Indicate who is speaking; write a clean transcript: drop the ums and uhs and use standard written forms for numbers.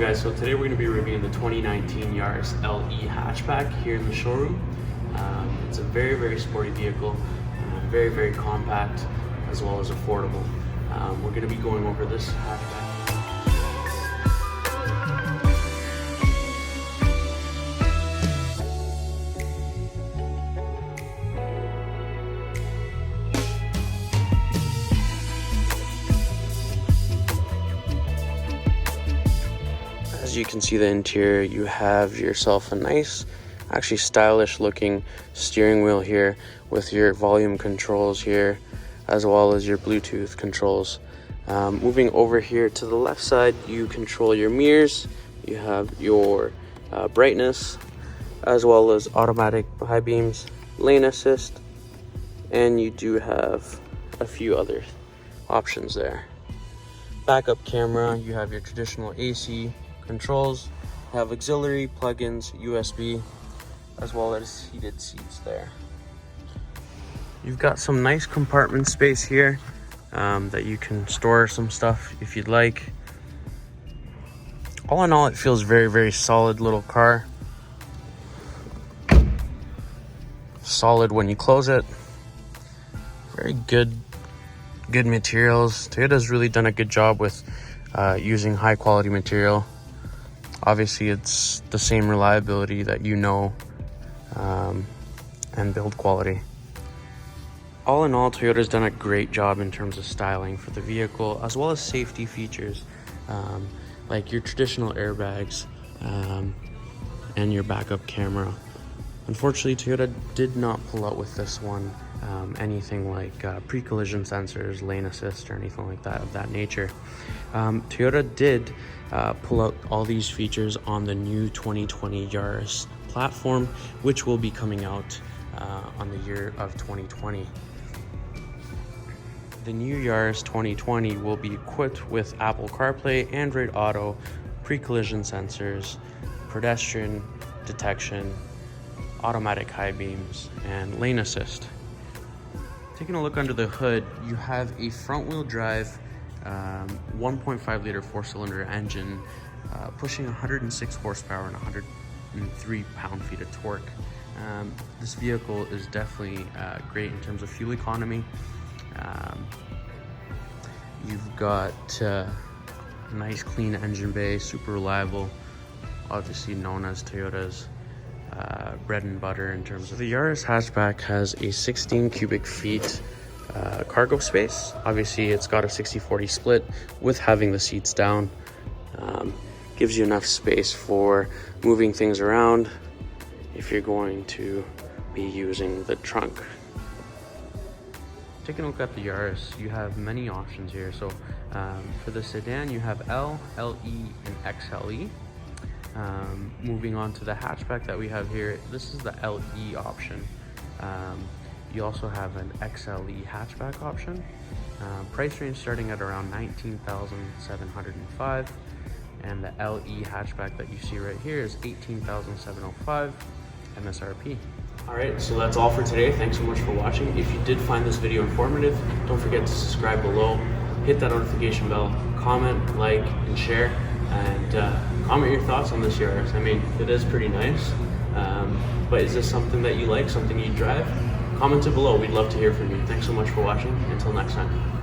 Speaker 1: guys, so today we're going to be reviewing the 2019 Yaris LE Hatchback here in the showroom. It's a very sporty vehicle, very compact as well as affordable. We're going to be going over this hatchback. As you can see the interior, you have yourself a nice, actually stylish looking steering wheel here with your volume controls here, as well as your Bluetooth controls. Moving over here to the left side, you control your mirrors, you have your brightness, as well as automatic high beams, lane assist, and you do have a few other options there. Backup camera, you have your traditional AC controls, have auxiliary plugins, USB, as well as heated seats there. You've got some nice compartment space here that you can store some stuff if you'd like. All in all, it feels very solid little car. Solid when you close it. Very good materials. Toyota's really done a good job with using high quality material. Obviously, it's the same reliability that you know, and build quality. All in all, Toyota's done a great job in terms of styling for the vehicle, as well as safety features, like your traditional airbags and your backup camera. Unfortunately, Toyota did not pull out with this one anything like pre-collision sensors, lane assist, or anything like that of that nature. Toyota did pull out all these features on the new 2020 Yaris platform, which will be coming out on the year of 2020. The new Yaris 2020 will be equipped with Apple CarPlay, Android Auto, pre-collision sensors, pedestrian detection, automatic high beams, and lane assist. Taking a look under the hood, you have a front-wheel drive 1.5 liter 4-cylinder engine pushing 106 horsepower and 103 pound-feet of torque. This vehicle is definitely great in terms of fuel economy. You've got a nice clean engine bay, super reliable, obviously known as Toyota's bread and butter in terms of. The Yaris hatchback has a 16 cubic feet cargo space. Obviously, it's got a 60-40 split with having the seats down. Gives you enough space for moving things around if you're going to be using the trunk. Taking a look at the Yaris, you have many options here. So for the sedan, you have L, LE, and XLE. Moving on to the hatchback that we have here, this is the LE option. You also have an XLE hatchback option. Price range starting at around $19,705, and the LE hatchback that you see right here is $18,705 MSRP. All right, so that's all for today. Thanks so much for watching. If you did find this video informative, don't forget to subscribe below, hit that notification bell, comment, like, and share, and comment your thoughts on this Yaris. I mean, it is pretty nice, but is this something that you like, something you drive? Comment it below. We'd love to hear from you. Thanks so much for watching. Until next time.